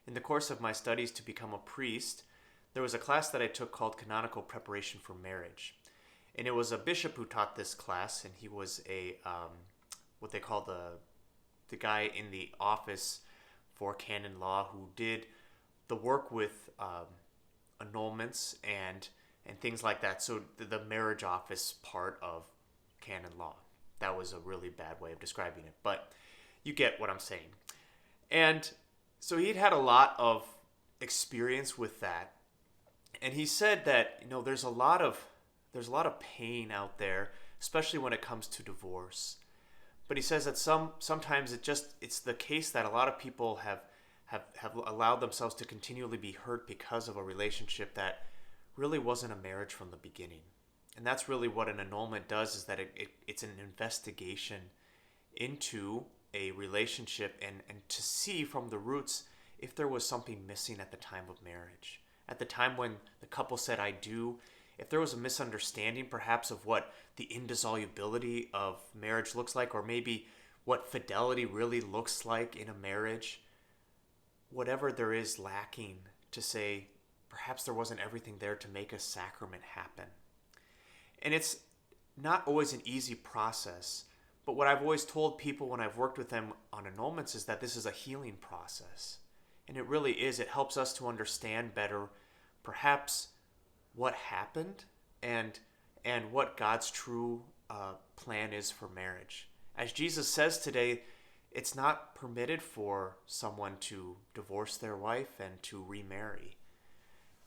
in the course of my studies to become a priest, there was a class that I took called Canonical Preparation for Marriage. And it was a bishop who taught this class, and he was what they call the guy in the office for canon law who did the work with annulments and things like that. So the marriage office part of canon law. That was a really bad way of describing it, but you get what I'm saying. And so he'd had a lot of experience with that, and he said that there's a lot of pain out there, especially when it comes to divorce. But he says that sometimes it's the case that a lot of people have allowed themselves to continually be hurt because of a relationship that really wasn't a marriage from the beginning. And that's really what an annulment does, is that it's an investigation into a relationship and to see from the roots if there was something missing at the time of marriage. At the time when the couple said "I do," if there was a misunderstanding perhaps of what the indissolubility of marriage looks like, or maybe what fidelity really looks like in a marriage, whatever there is lacking, to say perhaps there wasn't everything there to make a sacrament happen. And it's not always an easy process, but what I've always told people when I've worked with them on annulments is that this is a healing process. And it really is. It helps us to understand better perhaps what happened and what God's true plan is for marriage. As Jesus says today, it's not permitted for someone to divorce their wife and to remarry.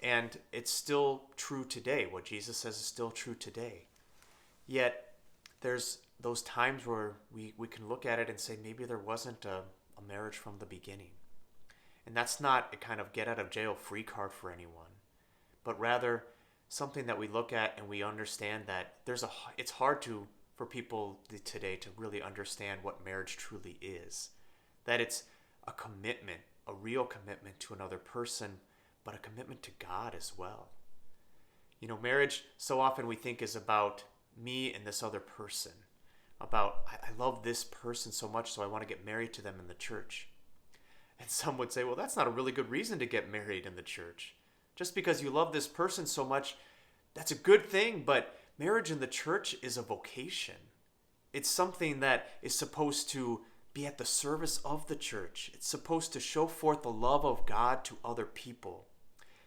And it's still true today. What Jesus says is still true today. Yet there's those times where we can look at it and say maybe there wasn't a marriage from the beginning. And that's not a kind of get out of jail free card for anyone, but rather something that we look at and we understand that it's hard for people today to really understand what marriage truly is. That it's a commitment, a real commitment to another person, but a commitment to God as well. Marriage, so often we think, is about me and this other person. About, I love this person so much, so I want to get married to them in the church. And some would say, well, that's not a really good reason to get married in the church. Just because you love this person so much, that's a good thing, but marriage in the church is a vocation. It's something that is supposed to be at the service of the church. It's supposed to show forth the love of God to other people.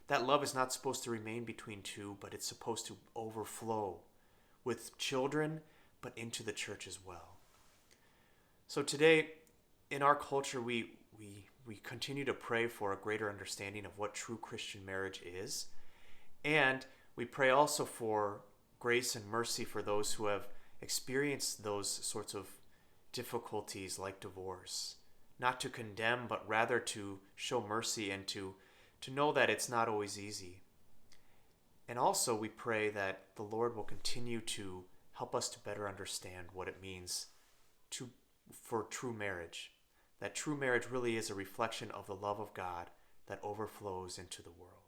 That love is not supposed to remain between two, but it's supposed to overflow with children, but into the church as well. So today, in our culture, we continue to pray for a greater understanding of what true Christian marriage is. And we pray also for grace and mercy for those who have experienced those sorts of difficulties like divorce. Not to condemn, but rather to show mercy and to know that it's not always easy. And also we pray that the Lord will continue to help us to better understand what it means for true marriage. That true marriage really is a reflection of the love of God that overflows into the world.